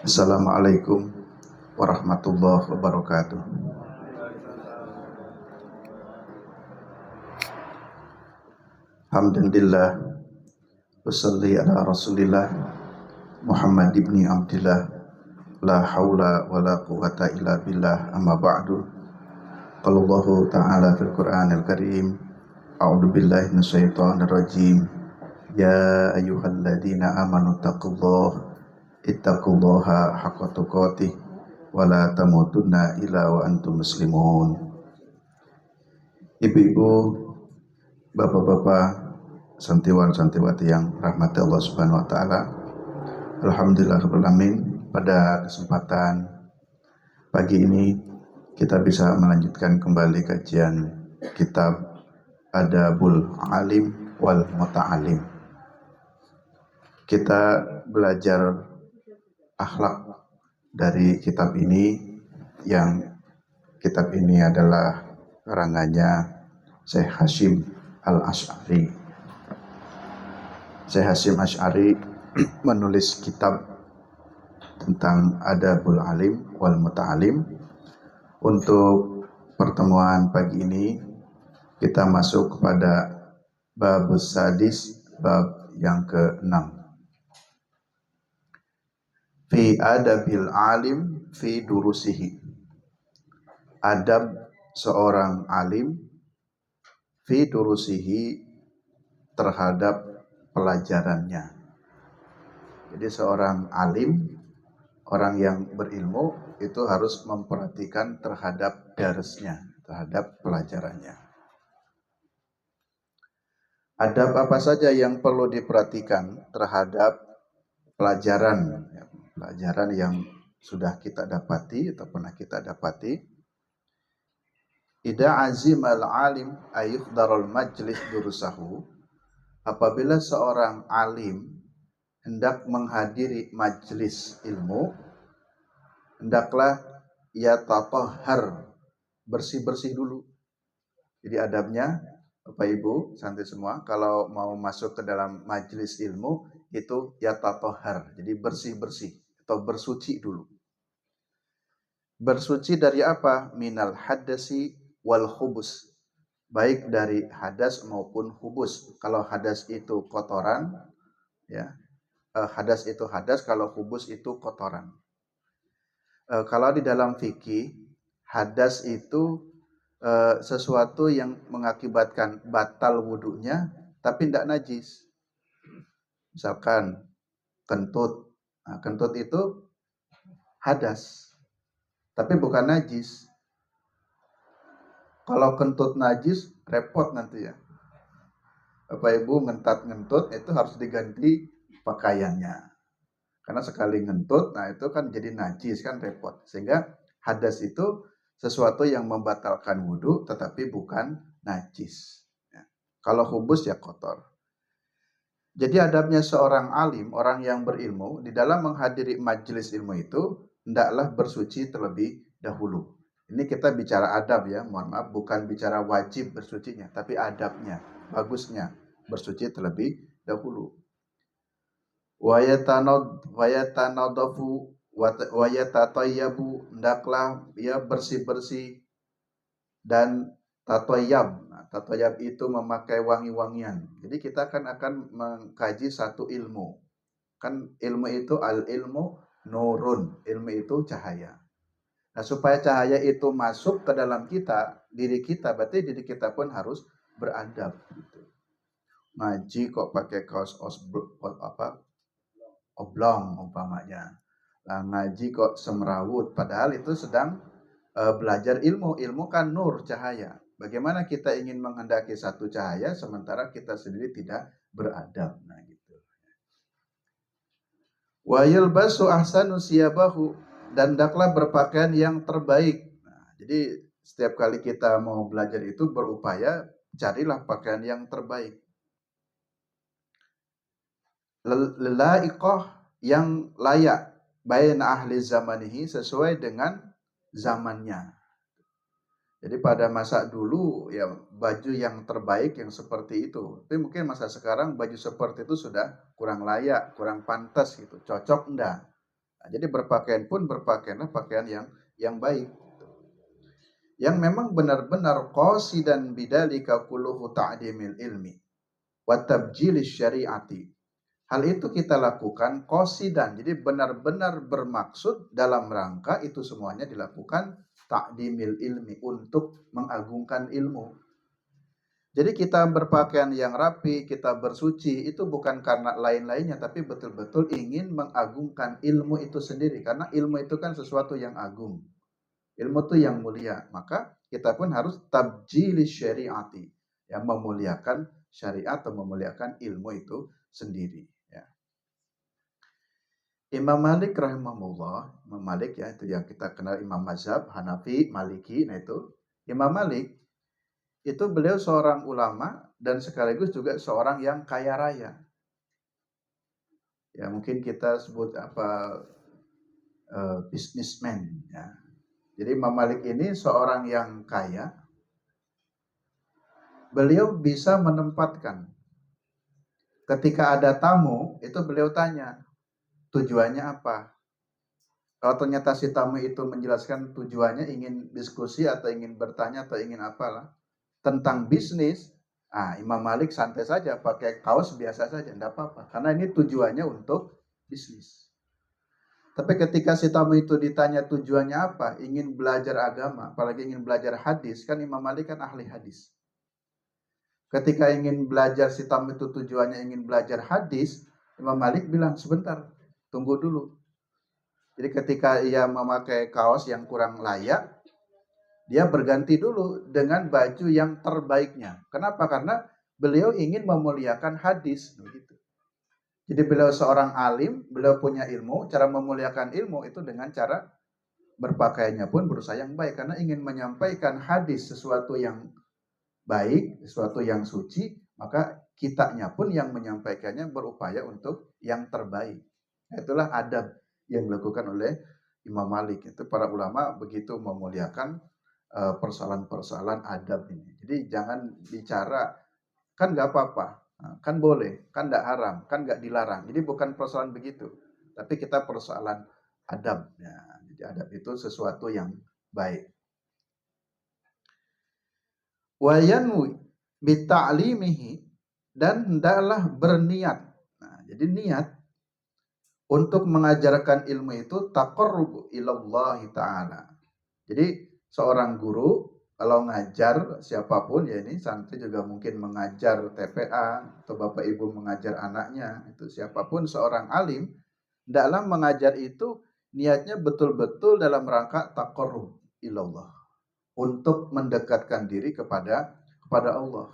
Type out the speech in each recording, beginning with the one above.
Assalamualaikum warahmatullahi wabarakatuh. Alhamdulillah, wassalli ala rasulillah Muhammad ibni Abdillah, la haula wa la quwata illa billah, amma ba'du. Qala Allah ta'ala fil Qur'anil Karim, a'udzu billahi minasyaitonir rajim. Ya ayyuhalladzina amanu ittaqullaha haqqa tuqatih wa la tamutunna illa wa antum muslimun. Ibu-ibu, bapak-bapak, santriwan-santriwati yang rahmati Allah Subhanahu wa taala. Alhamdulillahirabbil alamin, pada kesempatan pagi ini kita bisa melanjutkan kembali kajian kitab Adabul Alim wal Muta'alim. Kita belajar akhlak dari kitab ini, yang kitab ini adalah karangannya Syekh Hasyim Al-Asy'ari. Syekh Hasyim Asy'ari menulis kitab tentang Adabul Alim wal Muta'alim. Untuk pertemuan pagi ini kita masuk kepada babus sadis, bab yang ke-6. Fi adabil alim fi durusihi. Adab seorang alim fi durusihi, terhadap pelajarannya. Jadi seorang alim, orang yang berilmu, itu harus memperhatikan terhadap darsnya, terhadap pelajarannya. Adab apa saja yang perlu diperhatikan terhadap pelajaran yang sudah kita dapati atau pernah kita dapati. Idza azimal alim ayuhdarul majlis durusahu. Apabila seorang alim hendak menghadiri majlis ilmu, hendaklah ia tatahhar, bersih-bersih dulu. Jadi adabnya, Bapak Ibu, santri semua, kalau mau masuk ke dalam majlis ilmu itu ya tatahhar, jadi bersih-bersih atau bersuci dulu. Bersuci dari apa? Minal hadasi wal khubus, baik dari hadas maupun hubus. Kalau hadas itu kotoran, ya, hadas itu hadas, kalau hubus itu kotoran. Kalau di dalam fikih, hadas itu sesuatu yang mengakibatkan batal wudunya tapi tidak najis. Misalkan kentut, kentut itu hadas tapi bukan najis. Kalau kentut najis repot nanti ya, Bapak Ibu ngentat-ngentut itu harus diganti pakaiannya. Karena sekali ngentut, nah itu kan jadi najis, kan repot. Sehingga hadas itu sesuatu yang membatalkan wudhu tetapi bukan najis. Ya. Kalau hubus ya kotor. Jadi adabnya seorang alim, orang yang berilmu, di dalam menghadiri majelis ilmu itu hendaklah bersuci terlebih dahulu. Ini kita bicara adab ya, mohon maaf, bukan bicara wajib bersucinya, tapi adabnya, bagusnya bersuci terlebih dahulu. Wa yatanadafu wa yatatayyabu, hendaklah ia bersih-bersih dan tatoyab. Nah, tatoyab itu memakai wangi-wangian. Jadi kita akan mengkaji satu ilmu. Kan ilmu itu al-ilmu nurun, ilmu itu cahaya. Nah, supaya cahaya itu masuk ke dalam kita, diri kita, berarti diri kita pun harus beradab gitu. Ngaji kok pakai kaos oblong umpamanya. Nah, ngaji kok semrawut, padahal itu sedang belajar ilmu. Ilmu kan nur, cahaya. Bagaimana kita ingin menghendaki satu cahaya sementara kita sendiri tidak beradab. Nah, gitu. Wa yalbasu ahsanu siyabahu, dan hendaklah berpakaian yang terbaik. Nah, jadi setiap kali kita mau belajar itu berupaya carilah pakaian yang terbaik. Laiqah, yang layak, baina ahli zamanihi, sesuai dengan zamannya. Jadi pada masa dulu ya baju yang terbaik yang seperti itu. Tapi mungkin masa sekarang baju seperti itu sudah kurang layak, kurang pantas gitu. Cocok enggak? Nah, jadi berpakaian pun berpakaianlah pakaian yang baik. Yang memang benar-benar qasidan bidzalika kulluhu ta'dimil ilmi wa tabjilis syariati. Hal itu kita lakukan qasidan. Jadi benar-benar bermaksud dalam rangka itu semuanya dilakukan ta'dimil ilmi, untuk mengagungkan ilmu. Jadi kita berpakaian yang rapi, kita bersuci, itu bukan karena lain-lainnya, tapi betul-betul ingin mengagungkan ilmu itu sendiri. Karena ilmu itu kan sesuatu yang agung. Ilmu itu yang mulia. Maka kita pun harus tabjilis syariati, yang memuliakan syariat atau memuliakan ilmu itu sendiri. Ya. Imam Malik rahimahullah, Imam Malik ya, itu yang kita kenal Imam Mazhab, Hanafi, Maliki, nah itu. Imam Malik, itu beliau seorang ulama dan sekaligus juga seorang yang kaya raya. Ya mungkin kita sebut apa, businessman ya. Jadi Imam Malik ini seorang yang kaya. Beliau bisa menempatkan ketika ada tamu, itu beliau tanya, tujuannya apa? Kalau ternyata si tamu itu menjelaskan tujuannya ingin diskusi atau ingin bertanya atau ingin apalah tentang bisnis, Imam Malik santai saja, pakai kaos biasa saja, tidak apa-apa. Karena ini tujuannya untuk bisnis. Tapi ketika si tamu itu ditanya tujuannya apa, ingin belajar agama, apalagi ingin belajar hadis, kan Imam Malik kan ahli hadis. Ketika ingin belajar, si tamu itu tujuannya ingin belajar hadis, Imam Malik bilang, sebentar, tunggu dulu. Jadi ketika ia memakai kaos yang kurang layak, dia berganti dulu dengan baju yang terbaiknya. Kenapa? Karena beliau ingin memuliakan hadis. Begitu. Jadi beliau seorang alim, beliau punya ilmu, cara memuliakan ilmu itu dengan cara berpakaiannya pun berusaha yang baik. Karena ingin menyampaikan hadis, sesuatu yang baik, sesuatu yang suci, maka kitanya pun yang menyampaikannya berupaya untuk yang terbaik. Itulah adab yang dilakukan oleh Imam Malik. Itu para ulama begitu memuliakan persoalan-persoalan adab ini. Jadi jangan bicara, kan nggak apa-apa, kan boleh, kan nggak haram, kan nggak dilarang. Jadi bukan persoalan begitu, tapi kita persoalan adab. Ya, jadi adab itu sesuatu yang baik. Wa yanwi bita'limihi, dan hendaklah berniat. Nah, jadi niat untuk mengajarkan ilmu itu taqarrub ilallah ta'ala. Jadi seorang guru kalau ngajar siapapun, ya ini santri juga mungkin mengajar TPA atau bapak ibu mengajar anaknya, itu siapapun seorang alim, dalam mengajar itu niatnya betul-betul dalam rangka taqarrub ilallah, untuk mendekatkan diri kepada Allah.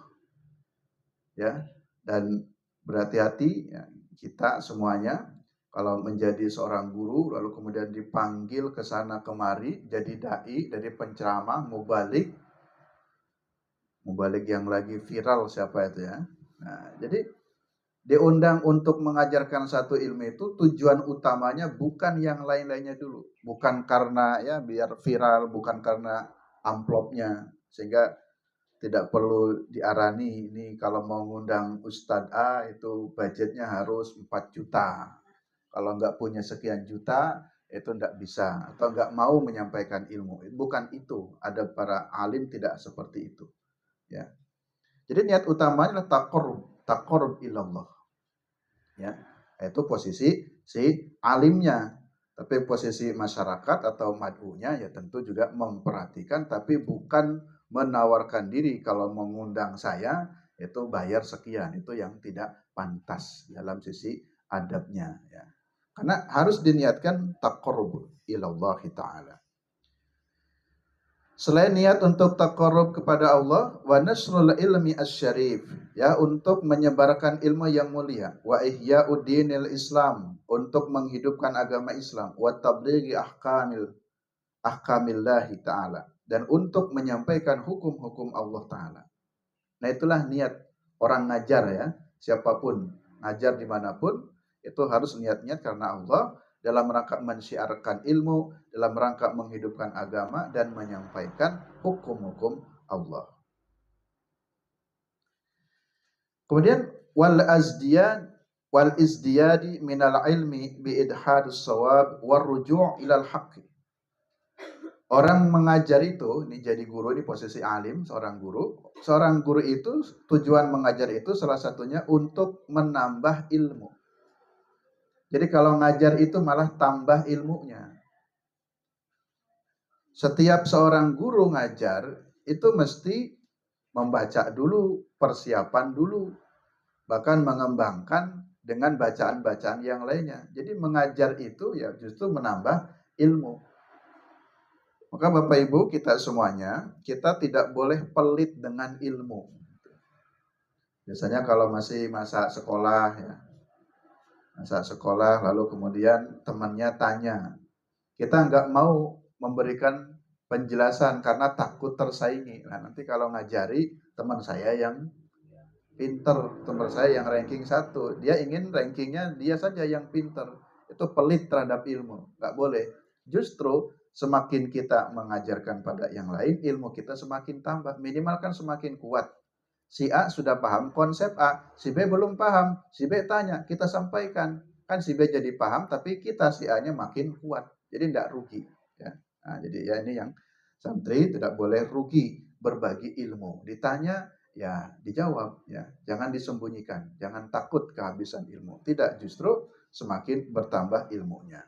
Ya, dan berhati-hati ya, kita semuanya kalau menjadi seorang guru lalu kemudian dipanggil ke sana kemari jadi dai, dari penceramah, mubalik yang lagi viral siapa itu ya. Nah, jadi diundang untuk mengajarkan satu ilmu itu tujuan utamanya bukan yang lain-lainnya dulu. Bukan karena ya biar viral, bukan karena amplopnya. Sehingga tidak perlu diarani, ini kalau mau ngundang Ustadz A itu budgetnya harus 4 juta. Kalau nggak punya sekian juta, itu nggak bisa. Atau nggak mau menyampaikan ilmu. Bukan itu. Ada para alim tidak seperti itu. Ya. Jadi niat utamanya adalah taqarrub ilallah. Ya. Itu posisi si alimnya. Tapi posisi masyarakat atau mad'unya ya tentu juga memperhatikan, tapi bukan menawarkan diri kalau mengundang saya itu bayar sekian. Itu yang tidak pantas dalam sisi adabnya ya. Karena harus diniatkan taqarrub ilallah ta'ala. Selain niat untuk taqarrub kepada Allah, wa nasrul ilmi asy-syarif, ya, untuk menyebarkan ilmu yang mulia, wa ihya'uddinil Islam, untuk menghidupkan agama Islam, wa tablighi ahkamillahi ta'ala, dan untuk menyampaikan hukum-hukum Allah Ta'ala. Nah itulah niat orang ngajar ya, siapapun ngajar dimanapun itu harus niat-niat karena Allah, dalam rangka mensiarkan ilmu, dalam rangka menghidupkan agama dan menyampaikan hukum-hukum Allah. Kemudian wal izdiyadi minal ilmi bi idhadus shawab war ruju' ilal haqqi. Orang mengajar itu, ini jadi guru, di posisi alim, seorang guru. Seorang guru itu, tujuan mengajar itu salah satunya untuk menambah ilmu. Jadi kalau ngajar itu malah tambah ilmunya. Setiap seorang guru ngajar, itu mesti membaca dulu, persiapan dulu. Bahkan mengembangkan dengan bacaan-bacaan yang lainnya. Jadi mengajar itu ya justru menambah ilmu. Maka Bapak Ibu kita semuanya, kita tidak boleh pelit dengan ilmu. Biasanya kalau masih masa sekolah ya, masa sekolah lalu kemudian temannya tanya, kita nggak mau memberikan penjelasan karena takut tersaingi. Nah nanti kalau ngajari teman saya yang pinter, teman saya yang ranking 1, dia ingin rankingnya dia saja yang pinter. Itu pelit terhadap ilmu, nggak boleh. Justru semakin kita mengajarkan pada yang lain, ilmu kita semakin tambah. Minimal kan semakin kuat. Si A sudah paham konsep A, si B belum paham, si B tanya, kita sampaikan. Kan si B jadi paham, tapi kita si A-nya makin kuat. Jadi tidak rugi. Ya. Nah, jadi ya ini yang santri tidak boleh rugi berbagi ilmu. Ditanya, ya dijawab. Ya. Jangan disembunyikan, jangan takut kehabisan ilmu. Tidak, justru semakin bertambah ilmunya.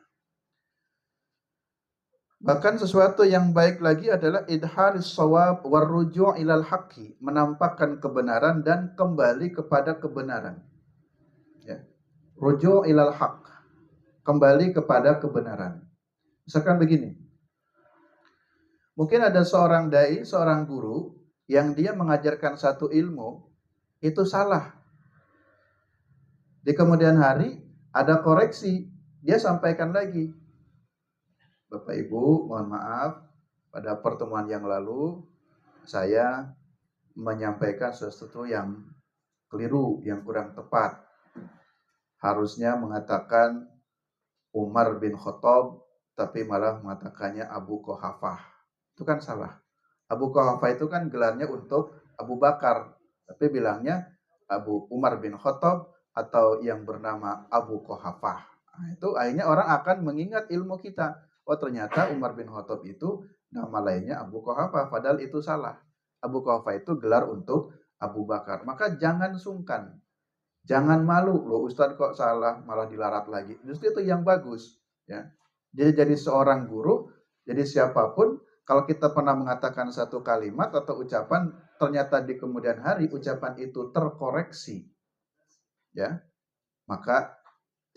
Bahkan sesuatu yang baik lagi adalah idharis shawab warruju' ilal haqqi, menampakkan kebenaran dan kembali kepada kebenaran. Ya. Ruju' ilal haqq, kembali kepada kebenaran. Misalkan begini, mungkin ada seorang dai, seorang guru yang dia mengajarkan satu ilmu itu salah. Di kemudian hari ada koreksi, dia sampaikan lagi. Bapak Ibu, mohon maaf, pada pertemuan yang lalu saya menyampaikan sesuatu yang keliru, yang kurang tepat. Harusnya mengatakan Umar bin Khattab, tapi malah mengatakannya Abu Quhafah. Itu kan salah. Abu Quhafah itu kan gelarnya untuk Abu Bakar, tapi bilangnya Abu Umar bin Khattab atau yang bernama Abu Quhafah. Nah, itu akhirnya orang akan mengingat ilmu kita. Oh ternyata Umar bin Khattab itu nama lainnya Abu Quhafah, padahal itu salah. Abu Quhafah itu gelar untuk Abu Bakar. Maka jangan sungkan, jangan malu. Loh Ustadz kok salah, malah dilarat lagi. Justru itu yang bagus. Ya. Jadi seorang guru, jadi siapapun, kalau kita pernah mengatakan satu kalimat atau ucapan, ternyata di kemudian hari ucapan itu terkoreksi, ya, maka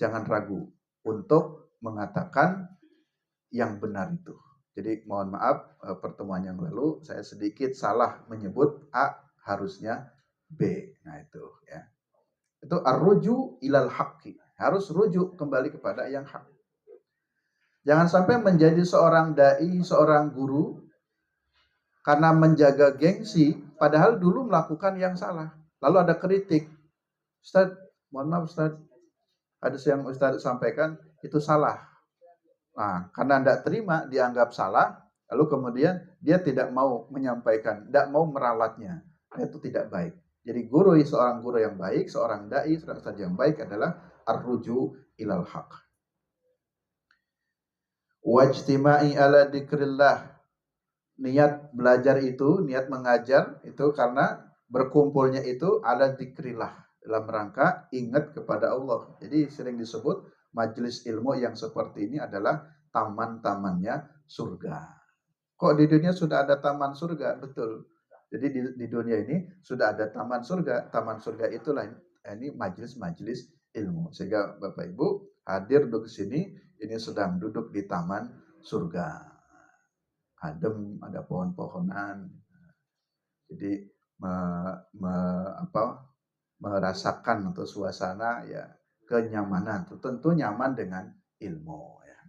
jangan ragu untuk mengatakan yang benar itu. Jadi mohon maaf, pertemuan yang lalu saya sedikit salah menyebut A, harusnya B. Nah itu ya. Itu ar-ruju ilal haqqi. Harus rujuk kembali kepada yang hak. Jangan sampai menjadi seorang dai, seorang guru karena menjaga gengsi, padahal dulu melakukan yang salah. Lalu ada kritik. Ustaz, mohon maaf Ustaz, hadis yang Ustaz sampaikan itu salah. Nah, karena tidak terima, dianggap salah, lalu kemudian dia tidak mau menyampaikan, tidak mau meralatnya. Itu tidak baik. Jadi guru, seorang guru yang baik, seorang dai, seorang ustaz yang baik adalah ar-ruju ilal haq. Wajtima'i ala dzikrillah. Niat belajar itu, niat mengajar itu karena berkumpulnya itu ala dzikrillah, dalam rangka ingat kepada Allah. Jadi sering disebut majelis ilmu yang seperti ini adalah taman-tamannya surga. Kok di dunia sudah ada taman surga? Betul. Jadi di dunia ini sudah ada taman surga. Taman surga itulah ini majelis-majelis ilmu. Sehingga Bapak Ibu hadir duduk di sini, ini sedang duduk di taman surga. Adem, ada pohon-pohonan. Jadi merasakan atau suasana ya kenyamanan. Tentu nyaman dengan ilmu ya.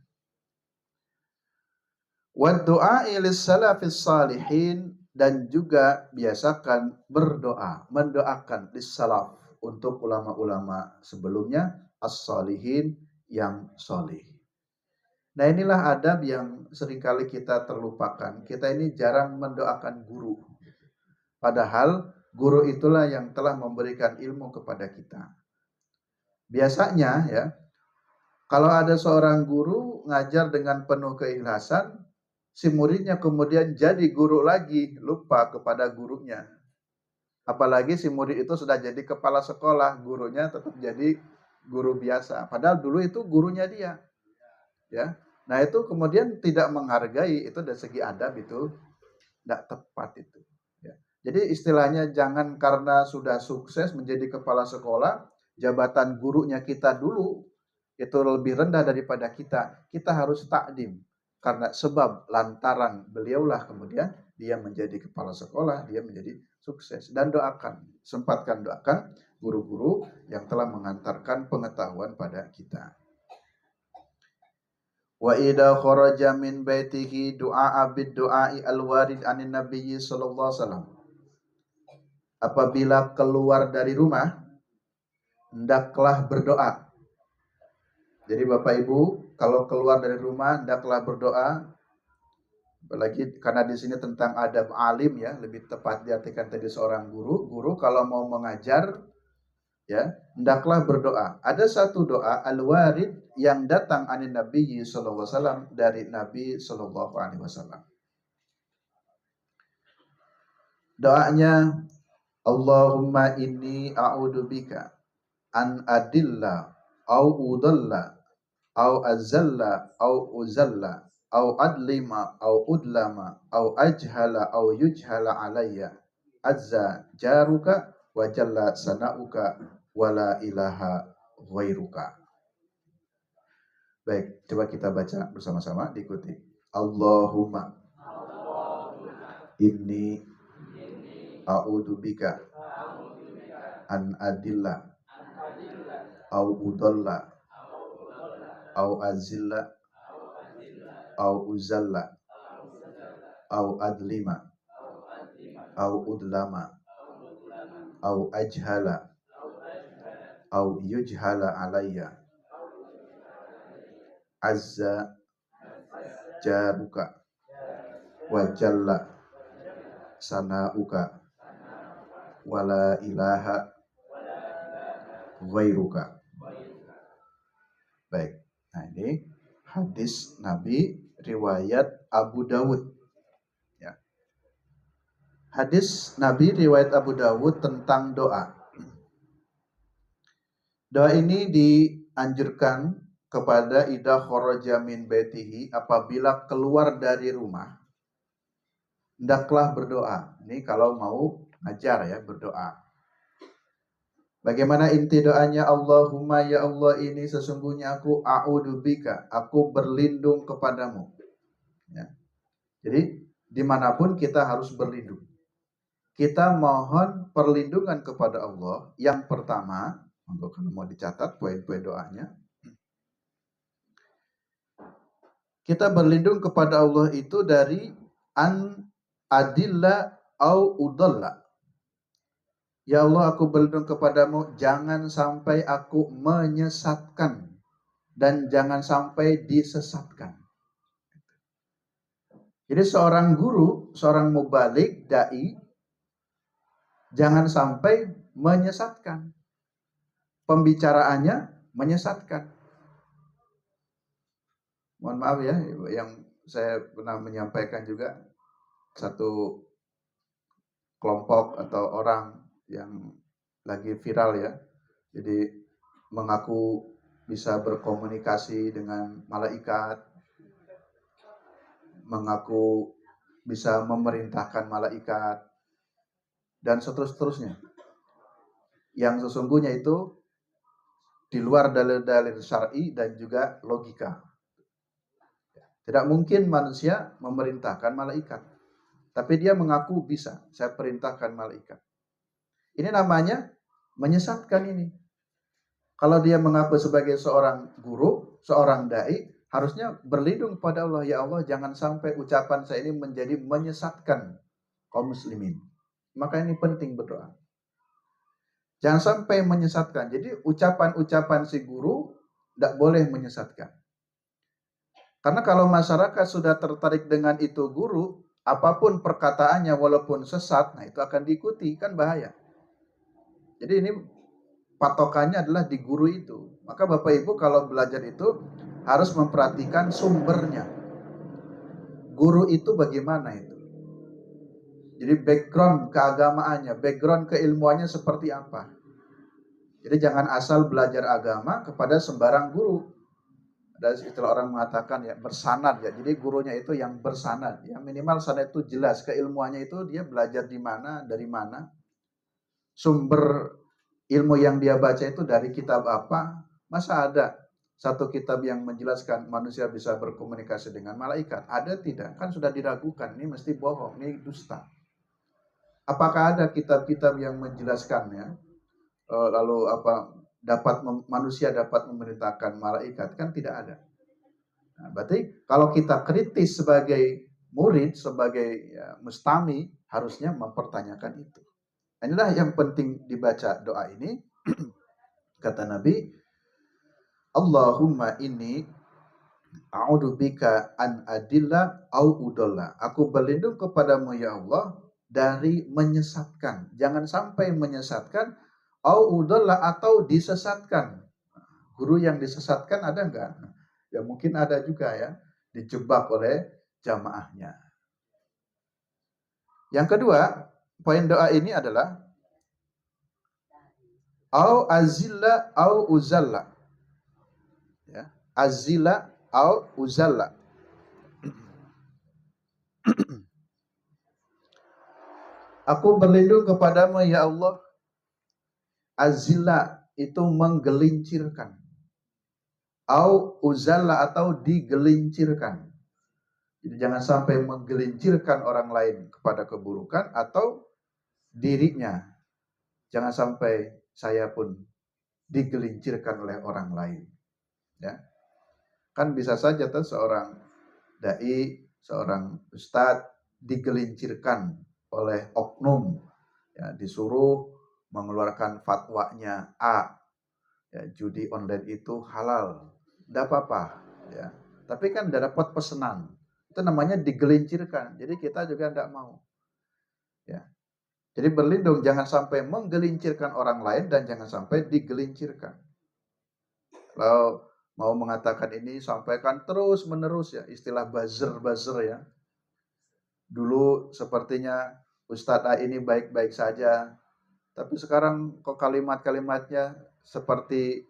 Wa du'a ilis salafis salihin, dan juga biasakan berdoa, mendoakan lis-salaf, untuk ulama-ulama sebelumnya as-salihin yang solih. Nah inilah adab yang seringkali kita terlupakan. Kita ini jarang mendoakan guru. Padahal guru itulah yang telah memberikan ilmu kepada kita. Biasanya ya, kalau ada seorang guru ngajar dengan penuh keikhlasan, si muridnya kemudian jadi guru lagi, lupa kepada gurunya. Apalagi si murid itu sudah jadi kepala sekolah, gurunya tetap jadi guru biasa. Padahal dulu itu gurunya dia. Ya. Nah itu kemudian tidak menghargai, itu dari segi adab itu tidak tepat itu. Ya. Jadi istilahnya jangan karena sudah sukses menjadi kepala sekolah, jabatan gurunya kita dulu itu lebih rendah daripada kita. Kita harus takdim. Karena sebab lantaran beliaulah kemudian dia menjadi kepala sekolah, dia menjadi sukses. Dan doakan, sempatkan doakan guru-guru yang telah mengantarkan pengetahuan pada kita. Wa idza kharaja min baitihi du'a bid du'ai al-warid anin nabiyyi sallallahu alaihi wasallam. Apabila keluar dari rumah, hendaklah berdoa. Jadi Bapak Ibu, kalau keluar dari rumah hendaklah berdoa. Apalagi karena di sini tentang adab alim ya, lebih tepat diartikan tadi seorang guru. Guru kalau mau mengajar ya, hendaklah berdoa. Ada satu doa al-warid yang datang anin Nabi sallallahu alaihi wasallam dari Nabi sallallahu alaihi wasallam. Doanya Allahumma inni a'udzubika an adilla au udalla au azalla au uzalla au adlima au udlama au ajhala au yujhala alayya azza jaruka wa jalla sanauka wala ilaha ghairuka. Baik, coba kita baca bersama-sama, diikuti. Allahumma inni a'udzubika an adilla au udalla au azilla au uzalla au adlima au udlama au ajhala au yujhala alayya azza jaruka wa jalla sanauka wala ilaha ghairuka. Baik, nah ini hadis Nabi riwayat Abu Dawud ya. Hadis Nabi riwayat Abu Dawud tentang doa. Doa ini dianjurkan kepada idza kharaja min baitihi, apabila keluar dari rumah hendaklah berdoa. Ini kalau mau ngajar ya, berdoa. Bagaimana inti doanya? Allahumma ya Allah, ini sesungguhnya aku a'udzubika, aku berlindung kepadamu. Ya. Jadi dimanapun kita harus berlindung. Kita mohon perlindungan kepada Allah. Yang pertama, kalau mau dicatat poin-poin doanya, kita berlindung kepada Allah itu dari an adilla au udalla. Ya Allah, aku berlindung kepadamu, jangan sampai aku menyesatkan dan jangan sampai disesatkan. Jadi seorang guru, seorang mubalik, dai, jangan sampai menyesatkan. Pembicaraannya menyesatkan. Mohon maaf ya, yang saya pernah menyampaikan juga, satu kelompok atau orang yang lagi viral ya, jadi mengaku bisa berkomunikasi dengan malaikat, mengaku bisa memerintahkan malaikat, dan seterusnya. Yang sesungguhnya itu di luar dalil-dalil syar'i dan juga logika. Tidak mungkin manusia memerintahkan malaikat, tapi dia mengaku bisa, saya perintahkan malaikat. Ini namanya menyesatkan ini. Kalau dia mengaku sebagai seorang guru, seorang dai, harusnya berlindung pada Allah. Ya Allah, jangan sampai ucapan saya ini menjadi menyesatkan kaum muslimin. Maka ini penting berdoa. Jangan sampai menyesatkan. Jadi ucapan-ucapan si guru tidak boleh menyesatkan. Karena kalau masyarakat sudah tertarik dengan itu guru, apapun perkataannya walaupun sesat, nah itu akan diikuti, kan bahaya. Jadi ini patokannya adalah di guru itu. Maka Bapak Ibu kalau belajar itu harus memperhatikan sumbernya. Guru itu bagaimana itu? Jadi background keagamaannya, background keilmuannya seperti apa? Jadi jangan asal belajar agama kepada sembarang guru. Ada istilah orang mengatakan ya bersanad ya. Jadi gurunya itu yang bersanad. Ya minimal sanad itu jelas keilmuannya itu dia belajar di mana, dari mana. Sumber ilmu yang dia baca itu dari kitab apa? Masa ada satu kitab yang menjelaskan manusia bisa berkomunikasi dengan malaikat? Ada tidak? Kan sudah diragukan. Ini mesti bohong, ini dusta. Apakah ada kitab-kitab yang menjelaskannya? Lalu manusia dapat memerintahkan malaikat? Kan tidak ada. Nah, berarti kalau kita kritis sebagai murid, sebagai mustami, harusnya mempertanyakan itu. Inilah yang penting dibaca doa ini. Kata Nabi, Allahumma inni a'udzubika an adilla au udalla. Aku berlindung kepadamu ya Allah dari menyesatkan. Jangan sampai menyesatkan au udalla atau disesatkan. Guru yang disesatkan ada enggak? Ya mungkin ada juga ya, dijebak oleh jamaahnya. Yang kedua, poin doa ini adalah au azilla au uzalla. Ya, azilla au uzalla. Aku berlindung kepadamu ya Allah. Azilla itu menggelincirkan. Au uzalla atau digelincirkan. Jadi jangan sampai menggelincirkan orang lain kepada keburukan atau dirinya. Jangan sampai saya pun digelincirkan oleh orang lain. Ya. Kan bisa saja tuh seorang dai, seorang ustadz digelincirkan oleh oknum, ya, disuruh mengeluarkan fatwanya A, ya, judi online itu halal, tidak apa-apa, ya. Tapi kan tidak dapat pesanan, itu namanya digelincirkan. Jadi kita juga tidak mau, ya. Jadi berlindung jangan sampai menggelincirkan orang lain dan jangan sampai digelincirkan. Kalau mau mengatakan ini sampaikan terus menerus ya, istilah buzzer ya. Dulu sepertinya Ustadz A ini baik-baik saja, tapi sekarang kok kalimat-kalimatnya seperti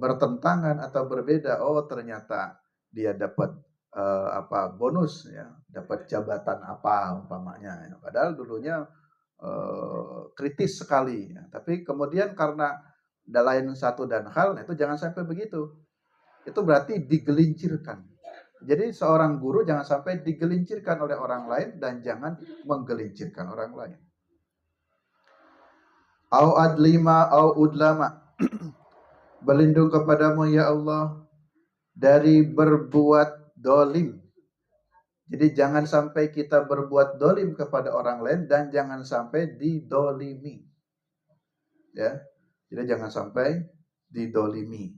bertentangan atau berbeda. Oh ternyata dia dapat bonus ya, dapat jabatan apa umpamanya. Ya. Padahal dulunya kritis sekali. Ya. Tapi kemudian karena ada lain satu dan hal, itu jangan sampai begitu. Itu berarti digelincirkan. Jadi seorang guru jangan sampai digelincirkan oleh orang lain dan jangan menggelincirkan orang lain. Au adlima au udlama. Berlindung kepadamu ya Allah dari berbuat dolim. Jadi jangan sampai kita berbuat dolim kepada orang lain dan jangan sampai didolimi. Ya, jadi jangan sampai didolimi.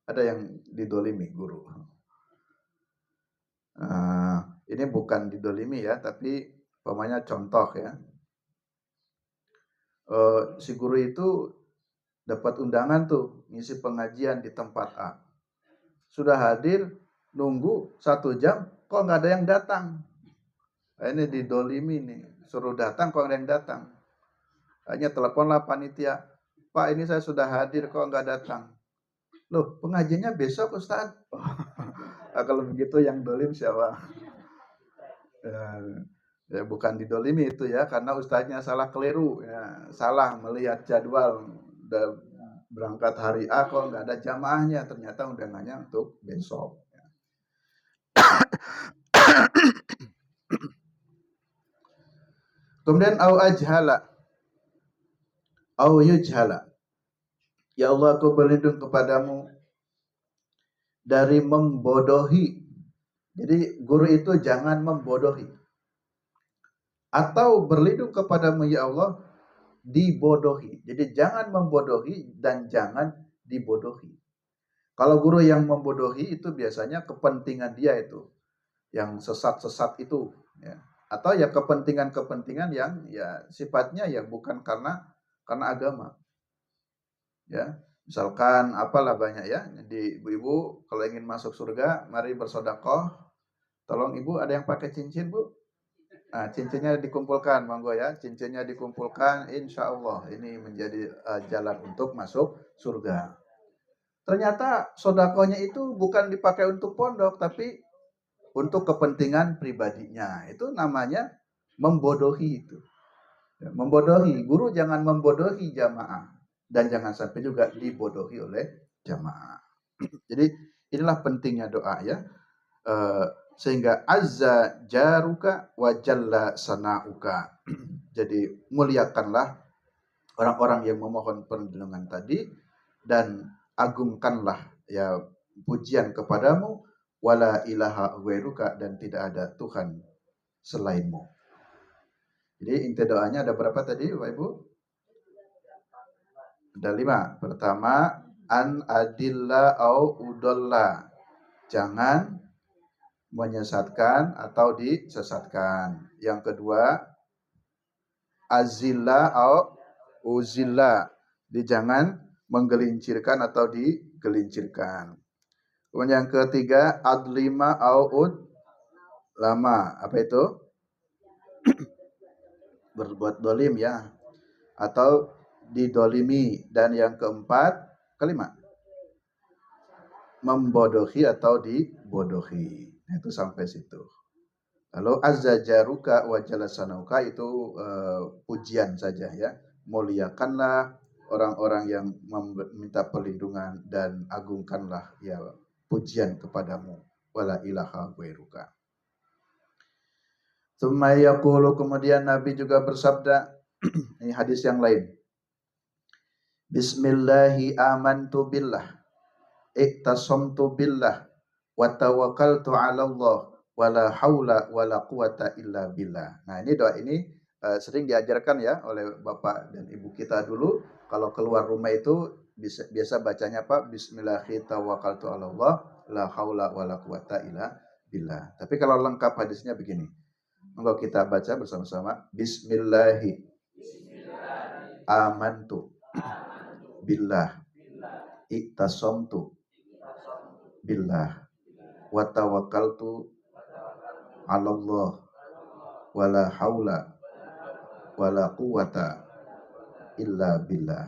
Ada yang didolimi guru. Ini bukan didolimi ya, tapi umpamanya contoh ya. Si guru itu dapat undangan tuh ngisi pengajian di tempat A. Sudah hadir, nunggu 1 jam, kok nggak ada yang datang. Nah, ini didolimi nih, suruh datang kok nggak ada yang datang. Hanya teleponlah panitia, Pak ini saya sudah hadir kok nggak datang. Loh pengajiannya besok Ustaz. Nah, kalau begitu yang dolim siapa? Ya bukan didolimi itu ya, karena ustaznya salah keliru ya, salah melihat jadwal berangkat hari A kok nggak ada jamaahnya, ternyata undangannya untuk besok. Kemudian au ajhala au yujhala. Ya Allah aku berlindung kepadamu dari membodohi. Jadi guru itu jangan membodohi. Atau berlindung kepadamu ya Allah dibodohi. Jadi jangan membodohi dan jangan dibodohi. Kalau guru yang membodohi itu biasanya kepentingan dia itu, yang sesat-sesat itu, ya. Atau ya kepentingan-kepentingan yang ya sifatnya ya bukan karena agama, ya. Misalkan apalah banyak ya, di ibu-ibu kalau ingin masuk surga, mari bersedekah. Tolong ibu ada yang pakai cincin, Bu? Nah, cincinnya dikumpulkan, monggo ya. Cincinnya dikumpulkan, insya Allah ini menjadi jalan untuk masuk surga. Ternyata sodakonya itu bukan dipakai untuk pondok, tapi untuk kepentingan pribadinya. Itu namanya membodohi itu. Ya, membodohi. Guru jangan membodohi jamaah. Dan jangan sampai juga dibodohi oleh jamaah. Jadi inilah pentingnya doa ya. Sehingga azza jaruka wa jalla sanauka. Jadi muliakanlah orang-orang yang memohon perlindungan tadi dan agungkanlah ya pujian kepadamu wala ilaha ghairuka dan tidak ada Tuhan selainmu. Jadi inti doanya ada berapa tadi Bapak Ibu? Ada 5. Pertama, an adilla au udalla. Jangan menyesatkan atau disesatkan. Yang kedua, azilla au uzilla. Jadi jangan menggelincirkan atau digelincirkan. Kemudian yang ketiga, adlima au ud lama. Apa itu? Berbuat dolim ya. Atau didolimi. Dan yang keempat, kelima, membodohi atau dibodohi. Itu sampai situ. Lalu azza jaruka wa jalasanauka itu pujian saja ya. Muliakanlah orang-orang yang meminta perlindungan dan agungkanlah ya pujian kepadamu wala ilaha ghairuka. Tsumma yaqulu, kemudian Nabi juga bersabda, ini hadis yang lain. Bismillahi amantu billah, iktasamtu billah, wa tawakkaltu 'ala Allah, wala haula wala quwata illa billah. Nah, ini doa ini sering diajarkan ya oleh bapak dan ibu kita dulu. Kalau keluar rumah itu biasa bacanya apa? Bismillahi tawakkaltu 'ala Allah, la haula wala quwata illa billah. Tapi kalau lengkap hadisnya begini. Monggo kita baca bersama-sama. Bismillahi amantu billah, iktasamtu billah, wa tawakkaltu 'ala Allah, wala haula wala quwata illa billah.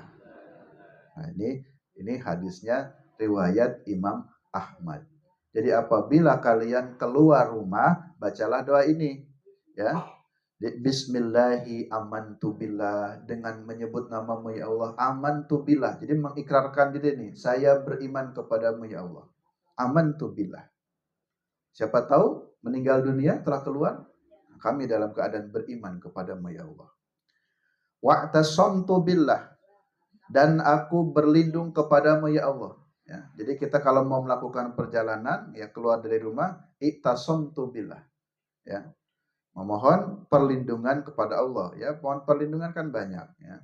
Nah, ini hadisnya riwayat Imam Ahmad. Jadi apabila kalian keluar rumah, bacalah doa ini ya. Bismillahi amantu billah, dengan menyebut namamu ya Allah. Amantu billah, jadi mengikrarkan diri nih, saya beriman kepadamu ya Allah. Amantu billah. Siapa tahu meninggal dunia telah keluar, kami dalam keadaan beriman kepadamu ya Allah. Wa'tasamtu billah, dan aku berlindung kepadamu ya Allah. Ya, jadi kita kalau mau melakukan perjalanan ya keluar dari rumah, iktasamtu billah. Ya, memohon perlindungan kepada Allah ya. Mohon perlindungan kan banyak ya.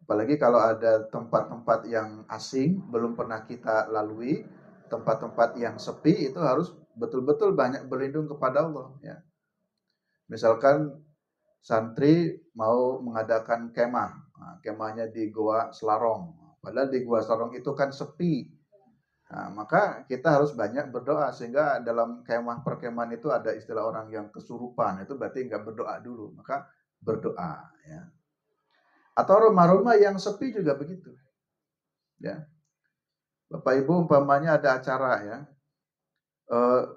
Apalagi kalau ada tempat-tempat yang asing belum pernah kita lalui, tempat-tempat yang sepi, itu harus betul-betul banyak berlindung kepada Allah ya. Misalkan santri mau mengadakan kemah, nah, kemahnya di Goa Selarong, padahal di Goa Selarong itu kan sepi. Nah, maka kita harus banyak berdoa, sehingga dalam kemah perkemahan itu ada istilah orang yang kesurupan, itu berarti nggak berdoa dulu, maka berdoa ya. Atau rumah-rumah yang sepi juga begitu ya. Bapak Ibu umpamanya ada acara ya,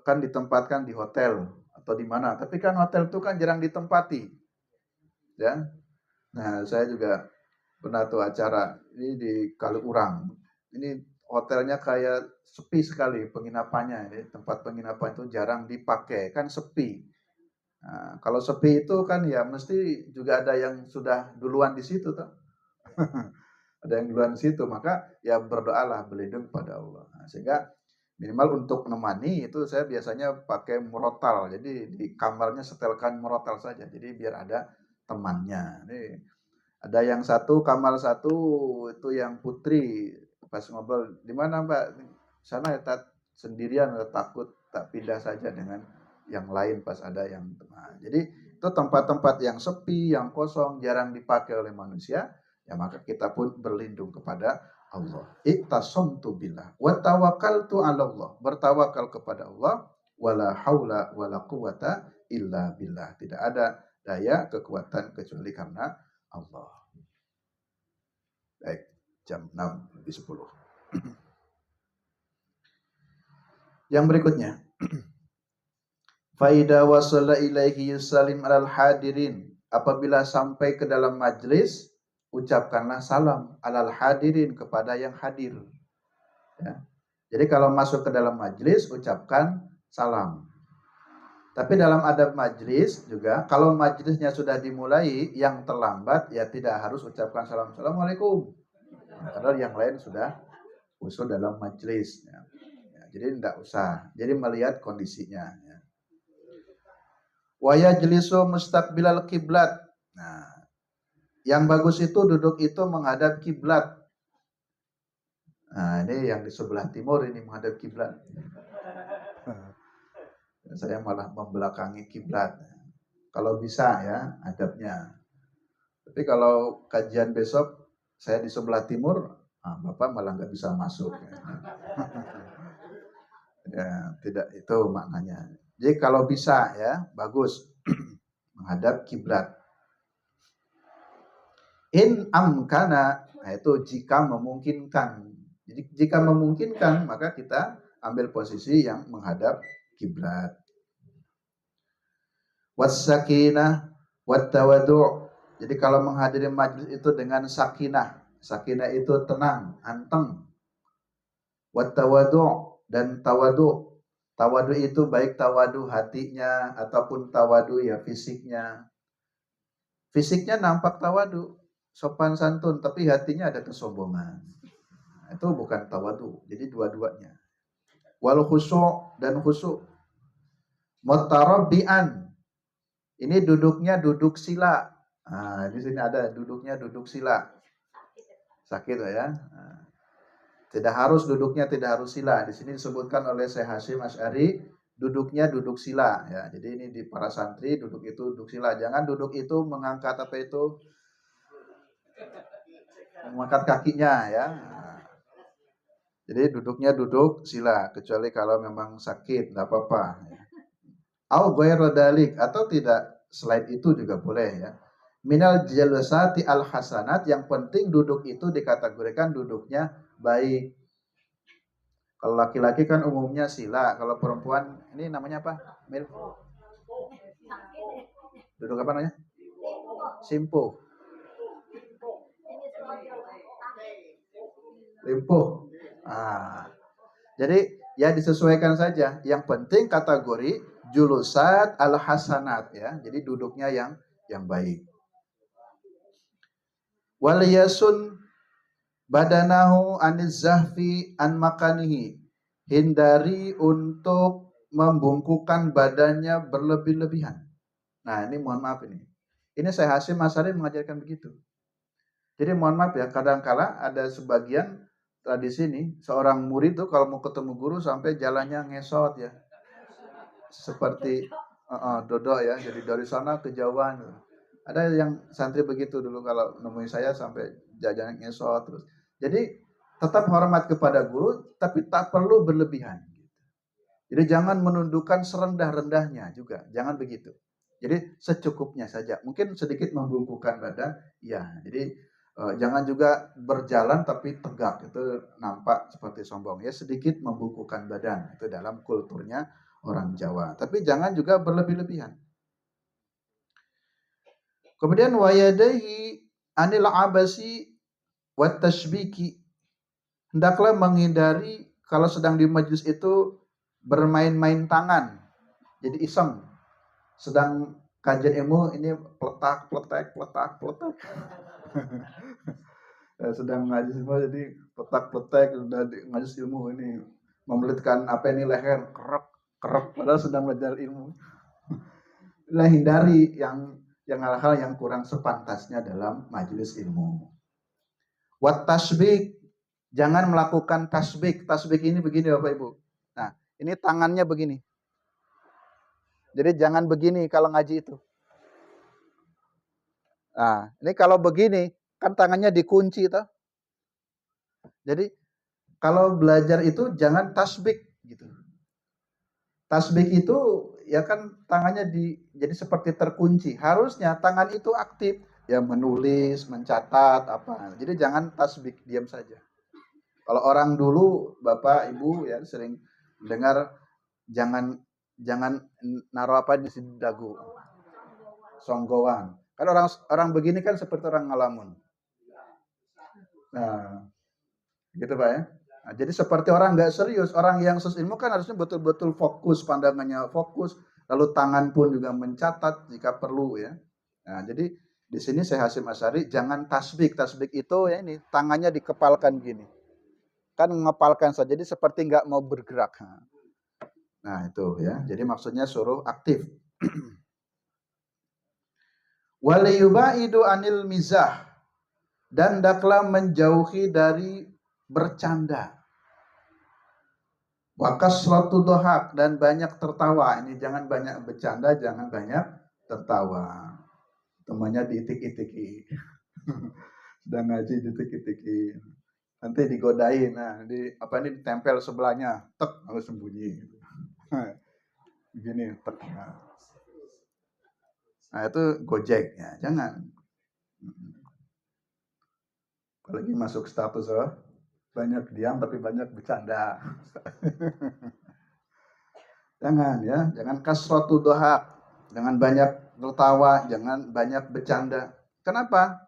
kan ditempatkan di hotel atau di mana, tapi kan hotel itu kan jarang ditempati ya. Nah, saya juga pernah tuh acara ini di Kaliurang. Ini hotelnya kayak sepi sekali penginapannya. Ini tempat penginapan itu jarang dipakai, kan sepi. Nah, kalau sepi itu kan ya mesti juga ada yang sudah duluan di situ tuh. Ada yang duluan di situ, maka ya berdoalah berlindung pada Allah. Nah, sehingga minimal untuk menemani itu saya biasanya pakai murotal. Jadi di kamarnya setelkan murotal saja. Jadi biar ada temannya. Ini ada yang satu kamar satu itu yang putri, pas ngobrol di mana Mbak? sana ya sendirian atau takut tak pindah saja dengan yang lain pas ada yang jadi itu tempat-tempat yang sepi, yang kosong, jarang dipakai oleh manusia, ya maka kita pun berlindung kepada Allah. Iktasamtu billah wa tawakkaltu 'ala Allah. Bertawakal kepada Allah, wala haula wala quwata illa billah. Tidak ada daya kekuatan kecuali karena Allah. Baik, jam 6:10. Yang berikutnya, faida wasala ilaihi yusalim alal hadirin. Apabila sampai ke dalam majlis, ucapkanlah salam alal hadirin kepada yang hadir. Ya. Jadi kalau masuk ke dalam majlis, ucapkan salam. Tapi dalam adab majlis juga, kalau majlisnya sudah dimulai, yang terlambat ya tidak harus ucapkan salam. Assalamualaikum. Padahal yang lain sudah usul dalam majlis. Ya. Jadi tidak usah. Jadi melihat kondisinya. Ya. Wa yajlisu mustaqbilal kiblat. Nah, yang bagus itu duduk itu menghadap kiblat. Nah, ini yang di sebelah timur ini menghadap kiblat. Saya malah membelakangi kiblat. Kalau bisa ya adabnya. Tapi kalau kajian besok saya di sebelah timur, Bapak malah nggak bisa masuk. Ya, tidak itu maknanya. Jadi kalau bisa ya bagus menghadap kiblat. In amkana, nah itu jika memungkinkan. Jadi jika memungkinkan maka kita ambil posisi yang menghadap kiblat. Was-sakinah wat-tawadu'. Jadi kalau menghadiri majlis itu dengan sakinah. Sakinah itu tenang, anteng. Wat-tawadu' dan tawadu'. Tawadu itu baik tawadu hatinya ataupun tawadu ya fisiknya. Fisiknya nampak tawadu, sopan santun, tapi hatinya ada kesombongan. Itu bukan tawadu. Jadi dua-duanya. Wal khusu' dan khusu'. Mutarabbi'an. Ini duduknya duduk sila. Nah, di sini ada duduknya duduk sila. Sakit ya. Nah, tidak harus duduknya tidak harus sila. Di sini disebutkan oleh Syekh Hasyim Asy'ari duduknya duduk sila ya. Jadi ini di para santri duduk itu duduk sila. Jangan duduk itu mengangkat apa itu? Mengangkat kakinya ya. Nah, jadi duduknya duduk sila kecuali kalau memang sakit enggak apa-apa ya. Au ghairu dalik atau tidak selain itu juga boleh ya. Minal jalasati al hasanat, yang penting duduk itu dikategorikan duduknya baik. Kalau laki-laki kan umumnya sila, kalau perempuan ini namanya apa? Mil? Duduk apa namanya? Simpuh. Limpuh. Jadi ya disesuaikan saja. Yang penting kategori julusat al hasanat ya. Jadi duduknya yang baik. Wal yasun badanahu aniz zahfi an makanihi. Hindari untuk membungkukkan badannya berlebih-lebihan. Nah, ini mohon maaf ini. Ini Syekh Hasyim Asy'ari mengajarkan begitu. Jadi mohon maaf ya, kadang-kala ada sebagian tradisi nih, seorang murid tuh kalau mau ketemu guru sampai jalannya ngesot ya. Seperti dodok ya, jadi dari sana ke jauhan. Ada yang santri begitu dulu kalau nemuin saya sampai jajan ngesot terus. Jadi tetap hormat kepada guru tapi tak perlu berlebihan. Jadi jangan menundukkan serendah-rendahnya juga, jangan begitu. Jadi secukupnya saja. Mungkin sedikit membungkukkan badan, ya. Jadi jangan juga berjalan tapi tegak, itu nampak seperti sombong. Ya sedikit membungkukkan badan, itu dalam kulturnya orang Jawa. Tapi jangan juga berlebih-lebihan. Kemudian wayadahi anil abasi wat tashbiki. Hendaklah menghindari kalau sedang di majelis itu bermain-main tangan. Jadi iseng. Sedang kajian ilmu ini pletak. Sedang ngaji semua jadi pletak sudah ngaji ilmu ini membelitkan apa ini leher kerap padahal sedang belajar ilmu. Lah hindari yang hal-hal yang kurang sepantasnya dalam majelis ilmu. Wat tasbik Jangan melakukan tasbih. Tasbih ini begini Bapak Ibu. Nah, ini tangannya begini. Jadi jangan begini kalau ngaji itu. Nah, ini kalau begini, kan tangannya dikunci toh. Jadi kalau belajar itu jangan tasbih gitu. Tasbih itu ya kan tangannya jadi seperti terkunci. Harusnya tangan itu aktif, ya menulis, mencatat apa. Jadi jangan tasbih diam saja. Kalau orang dulu Bapak Ibu ya sering dengar jangan jangan naruh apa di dagu. Songgowan. Kan orang orang begini kan seperti orang ngalamun. Nah, gitu Pak ya. Nah, jadi seperti orang nggak serius, orang yang ilmu kan harusnya betul-betul fokus, pandangannya fokus, lalu tangan pun juga mencatat jika perlu ya. Nah, jadi di sini saya Hasyim Asy'ari jangan tasbih. Tasbih itu ya ini tangannya dikepalkan gini. Kan ngepalkan saja, jadi seperti nggak mau bergerak. Nah itu ya, jadi maksudnya suruh aktif. Waliyubaidu anil mizah, dan daklah menjauhi dari bercanda. Wakasratu dohak, dan banyak tertawa. Ini jangan banyak bercanda, jangan banyak tertawa. Temannya diitik-itiki. Sedang ngaji diitik-itiki. Nanti digodain, nah apa ini ditempel sebelahnya, tek harus sembunyi. Begini, tek. Nah itu gojek ya, jangan. Apalagi masuk status banyak diam tapi banyak bercanda. Jangan ya, jangan kasratu dohak, jangan banyak tertawa, jangan banyak bercanda. Kenapa?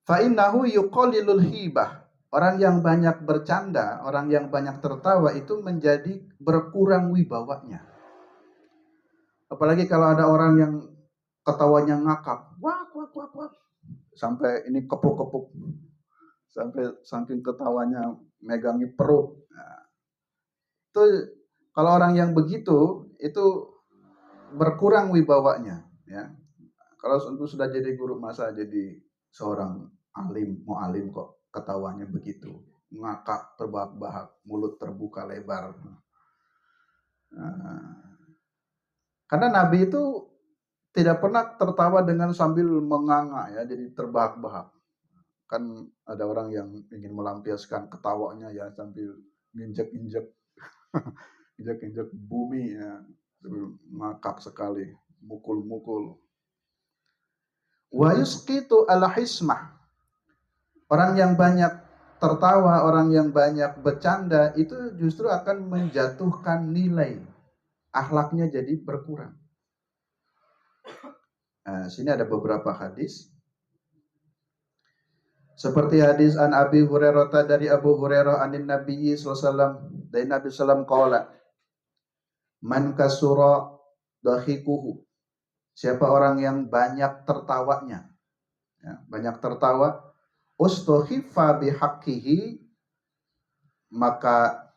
Fa'innahu yuqallilul hibah. Orang yang banyak bercanda, orang yang banyak tertawa itu menjadi berkurang wibawanya. Apalagi kalau ada orang yang ketawanya ngakak, wak wak wak wak, sampai ini kepuk-kepuk, sampai saking ketawanya megangi perut. Nah, itu kalau orang yang begitu itu berkurang wibawanya. Ya, kalau sudah jadi guru masa jadi seorang alim, mau alim kok ketawanya begitu, ngakak terbahak-bahak, mulut terbuka lebar. Nah, karena Nabi itu tidak pernah tertawa dengan sambil menganga ya, jadi terbahak-bahak. Kan ada orang yang ingin melampiaskan ketawanya ya sambil injek-injek injek-injek bumi ya, ngakak sekali, mukul-mukul. Wa yusqitu al-hismah. Orang yang banyak tertawa, orang yang banyak bercanda itu justru akan menjatuhkan nilai. Akhlaknya jadi berkurang. Nah, sini ada beberapa hadis. Seperti hadis an Abi Hurairah dari Abu Hurairah anin Nabi sallallahu alaihi wasallam, dari Nabi sallallahu qala man kasura dahikuhu. Siapa orang yang banyak tertawanya, ya, banyak tertawa, ustuhifa bihaqqihi, maka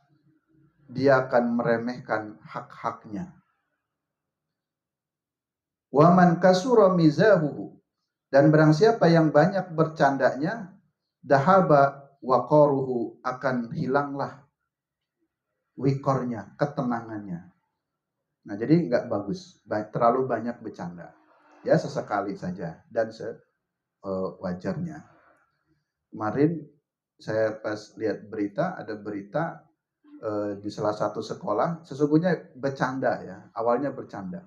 dia akan meremehkan hak-haknya. Wa man kasura mizahuhu, dan barang siapa yang banyak bercandanya, dahaba waqaruhu, akan hilanglah wikornya, ketenangannya. Nah, jadi nggak bagus, terlalu banyak bercanda. Ya sesekali saja dan sewajarnya. Kemarin saya pas lihat berita, ada berita di salah satu sekolah, sesungguhnya bercanda ya, awalnya bercanda.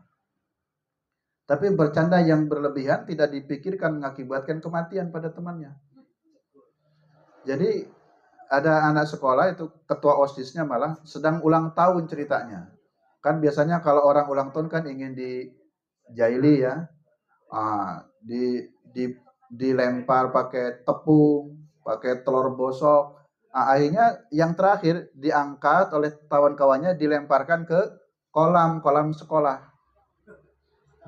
Tapi bercanda yang berlebihan tidak dipikirkan mengakibatkan kematian pada temannya. Jadi ada anak sekolah itu ketua OSISnya malah sedang ulang tahun ceritanya. Kan biasanya kalau orang ulang tahun kan ingin dijaili ya, dilempar pakai tepung, pakai telur bosok. Akhirnya yang terakhir diangkat oleh kawan-kawannya, dilemparkan ke kolam sekolah.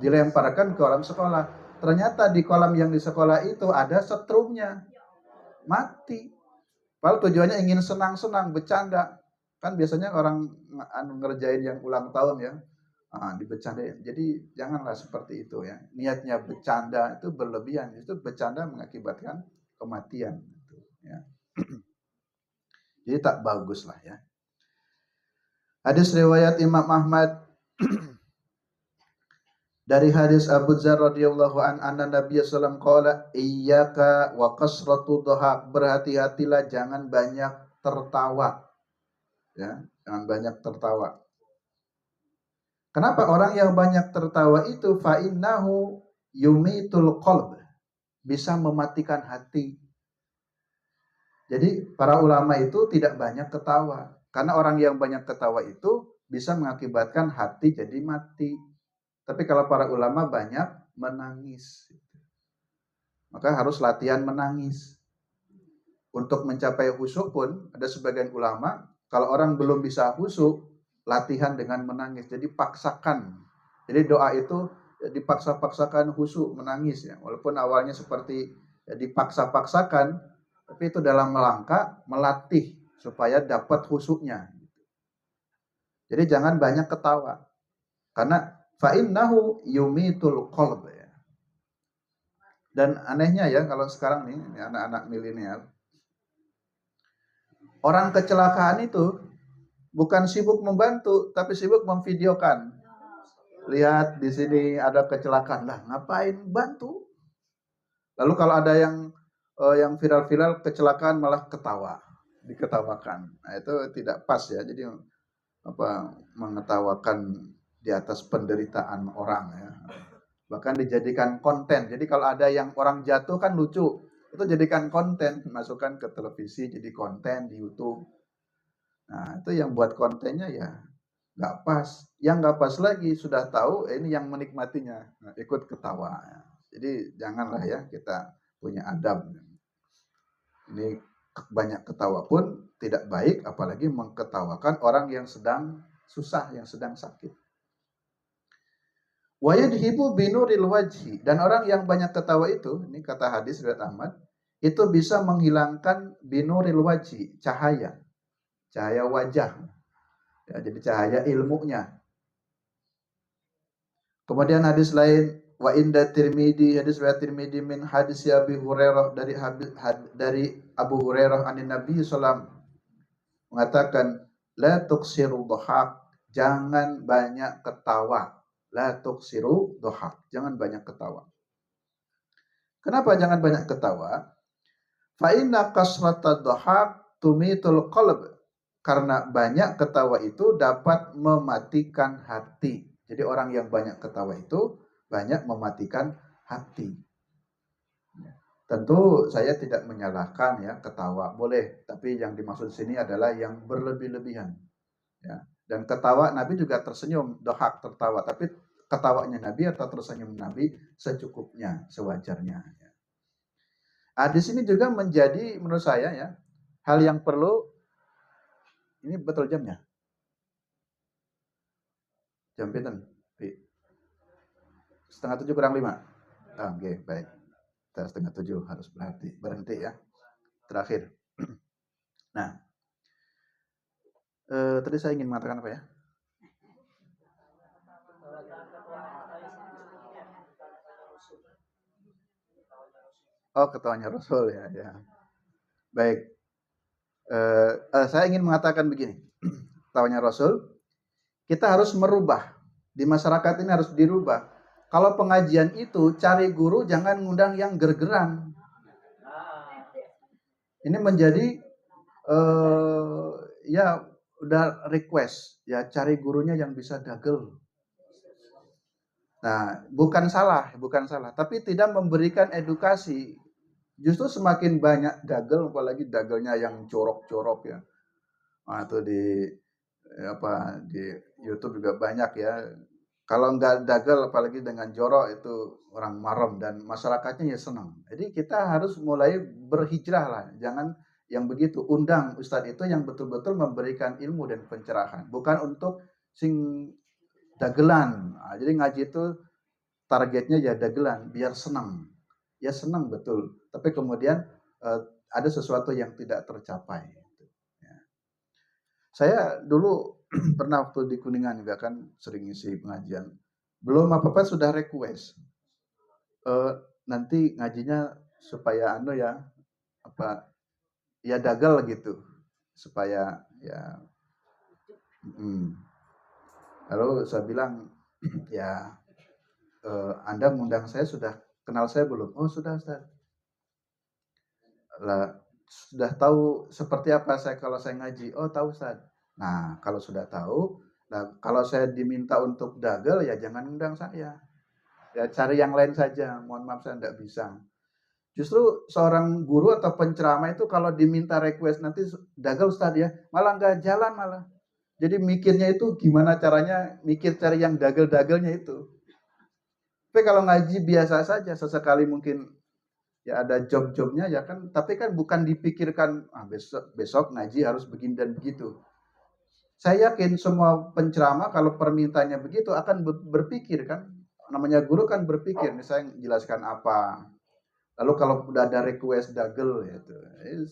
Dilemparkan ke kolam sekolah. Ternyata di kolam yang di sekolah itu ada setrumnya. Mati. Padahal tujuannya ingin senang-senang, bercanda. Kan biasanya orang ngerjain yang ulang tahun ya, dibercandain. Jadi janganlah seperti itu ya. Niatnya bercanda itu berlebihan, itu bercanda mengakibatkan kematian. Ya. Jadi tak bagus lah ya. Hadis riwayat Imam Ahmad dari hadis Abu Dzar radhiyallahu anna Nabi sallallahu alaihi wasallam qala iyyaka wa kasratu dhahak, berhati-hatilah jangan banyak tertawa ya, jangan banyak tertawa. Kenapa orang yang banyak tertawa itu fa innahu yumitul qalb, bisa mematikan hati. Jadi para ulama itu tidak banyak ketawa karena orang yang banyak ketawa itu bisa mengakibatkan hati jadi mati. Tapi kalau para ulama banyak menangis, maka harus latihan menangis. Untuk mencapai khusyuk pun ada sebagian ulama, kalau orang belum bisa khusyuk, latihan dengan menangis. Jadi paksakan. Jadi doa itu dipaksa-paksakan khusyuk, menangis ya. Walaupun awalnya seperti ya, dipaksa-paksakan, tapi itu dalam melangkah melatih supaya dapat khusyuknya. Jadi jangan banyak ketawa. Karena fa'innahu yumitul qalb ya. Dan anehnya ya kalau sekarang nih anak-anak milenial, orang kecelakaan itu bukan sibuk membantu tapi sibuk memvideokan. Lihat di sini ada kecelakaan, lah ngapain bantu? Lalu kalau ada yang viral-viral kecelakaan malah ketawa, diketawakan. Nah, itu tidak pas ya. Jadi mengetawakan di atas penderitaan orang ya. Bahkan dijadikan konten. Jadi kalau ada yang orang jatuh kan lucu, itu jadikan konten, masukkan ke televisi jadi konten di YouTube. Nah itu yang buat kontennya ya nggak pas. Yang nggak pas lagi sudah tahu ini yang menikmatinya ikut ketawa. Jadi janganlah ya kita punya adab. Ini banyak ketawa pun tidak baik, apalagi mengketawakan orang yang sedang susah, yang sedang sakit. Wa yadhibu binuril wajhi, dan orang yang banyak ketawa itu, ini kata hadis riwayat Ahmad, itu bisa menghilangkan binuril wajhi, cahaya wajah. Ya, jadi cahaya ilmunya. Kemudian hadis lain wa inda Tirmidzi, hadis riwayat Tirmidzi min hadis Abi Hurairah dari Abu Hurairah anin Nabi sallallahu mengatakan la tuksiru dhahak, jangan banyak ketawa. La tuksiru dhahak, jangan banyak ketawa. Kenapa jangan banyak ketawa? Fa inna kasrata dhahak tumitul qalb, karena banyak ketawa itu dapat mematikan hati. Jadi orang yang banyak ketawa itu banyak mematikan hati. Tentu saya tidak menyalahkan ya, ketawa boleh, tapi yang dimaksud sini adalah yang berlebih-lebihan. Ya. Dan ketawa Nabi juga tersenyum, dohak tertawa, tapi ketawanya Nabi atau tersenyum Nabi secukupnya, sewajarnya. Ya. Nah, di sini juga menjadi menurut saya ya hal yang perlu. Ini betul jamnya? Jam pinten? 6:30 kurang 5. Oke, baik. Kita 6:30 harus berhenti ya. Terakhir. Nah, tadi saya ingin mengatakan apa ya? Oh, ketawanya Rasul ya. Baik. Saya ingin mengatakan begini. Ketawanya Rasul, kita harus merubah. Di masyarakat ini harus dirubah. Kalau pengajian itu cari guru jangan ngundang yang gergeran. Ini menjadi ya udah request ya, cari gurunya yang bisa dagel. Nah, bukan salah, tapi tidak memberikan edukasi. Justru semakin banyak dagel, apalagi dagelnya yang corok-corok ya. Nah, itu di YouTube juga banyak ya. Kalau nggak dagel, apalagi dengan jorok, itu orang marem dan masyarakatnya ya senang. Jadi kita harus mulai berhijrah lah. Jangan yang begitu. Undang ustadz itu yang betul-betul memberikan ilmu dan pencerahan. Bukan untuk sing dagelan. Nah, jadi ngaji itu targetnya ya dagelan, biar senang. Ya senang betul. Tapi kemudian ada sesuatu yang tidak tercapai. Saya dulu pernah waktu di Kuningan juga kan sering ngisi pengajian. Belum apa-apa sudah request. Nanti ngajinya supaya ya dagal gitu supaya ya lalu saya bilang ya Anda mengundang saya sudah kenal saya belum? Oh sudah Ustaz. Lah sudah tahu seperti apa saya kalau saya ngaji? Oh tahu Ustaz. Nah kalau sudah tahu, nah kalau saya diminta untuk dagal ya jangan undang saya. Ya cari yang lain saja. Mohon maaf saya tidak bisa. Justru seorang guru atau penceramah itu kalau diminta request nanti dagal Ustaz ya, malah nggak jalan malah. Jadi mikirnya itu gimana caranya mikir cari yang dagel-dagelnya itu. Tapi kalau ngaji biasa saja, sesekali mungkin ya ada job-jobnya ya kan, tapi kan bukan dipikirkan besok besok ngaji harus begini dan begitu. Saya yakin semua penceramah kalau permintaannya begitu akan berpikir kan, namanya guru kan berpikir, misalnya jelaskan apa. Lalu kalau udah ada request dagel gitu,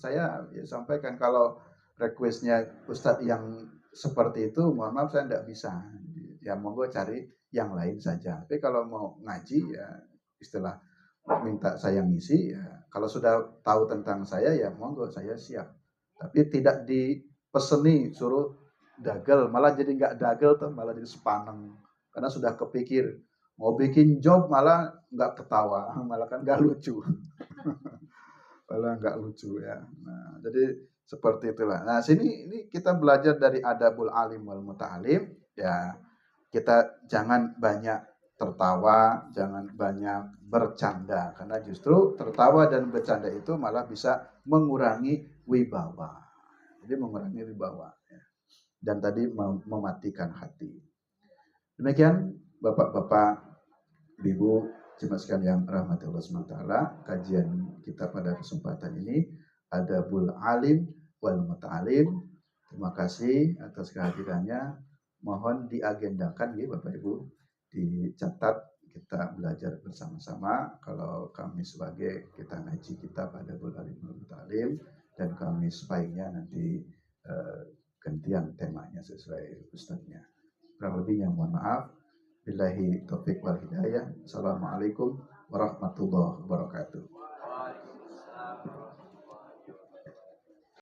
saya ya sampaikan kalau requestnya Ustadz yang seperti itu, mohon maaf saya tidak bisa. Ya monggo cari yang lain saja. Tapi kalau mau ngaji ya istilah minta saya ngisi ya kalau sudah tahu tentang saya ya monggo saya siap. Tapi tidak dipeseni suruh dagel, malah jadi nggak dagel tuh malah jadi sepaneng. Karena sudah kepikir mau bikin job malah nggak ketawa, malah kan nggak lucu. Malah nggak lucu ya. Nah, jadi seperti itulah. Nah, sini ini kita belajar dari adabul alim wal muta'alim ya. Kita jangan banyak tertawa, jangan banyak bercanda karena justru tertawa dan bercanda itu malah bisa mengurangi wibawa. Jadi mengurangi wibawa ya. Dan tadi mematikan hati. Demikian Bapak-bapak, Ibu, jemaah sekalian rahmati Allah SWT, kajian kita pada kesempatan ini adabul alim wal muta'alim. Terima kasih atas kehadirannya. Mohon diagendakan ya Bapak Ibu, dicatat kita belajar bersama-sama. Kalau kami sebagai kita ngaji kita pada adabul alim wal muta'alim dan kami sebaiknya nanti gantian temanya sesuai ustadznya. Kurang lebihnya mohon maaf. Billahi taufiq wal hidayah. Assalamualaikum warahmatullahi wabarakatuh.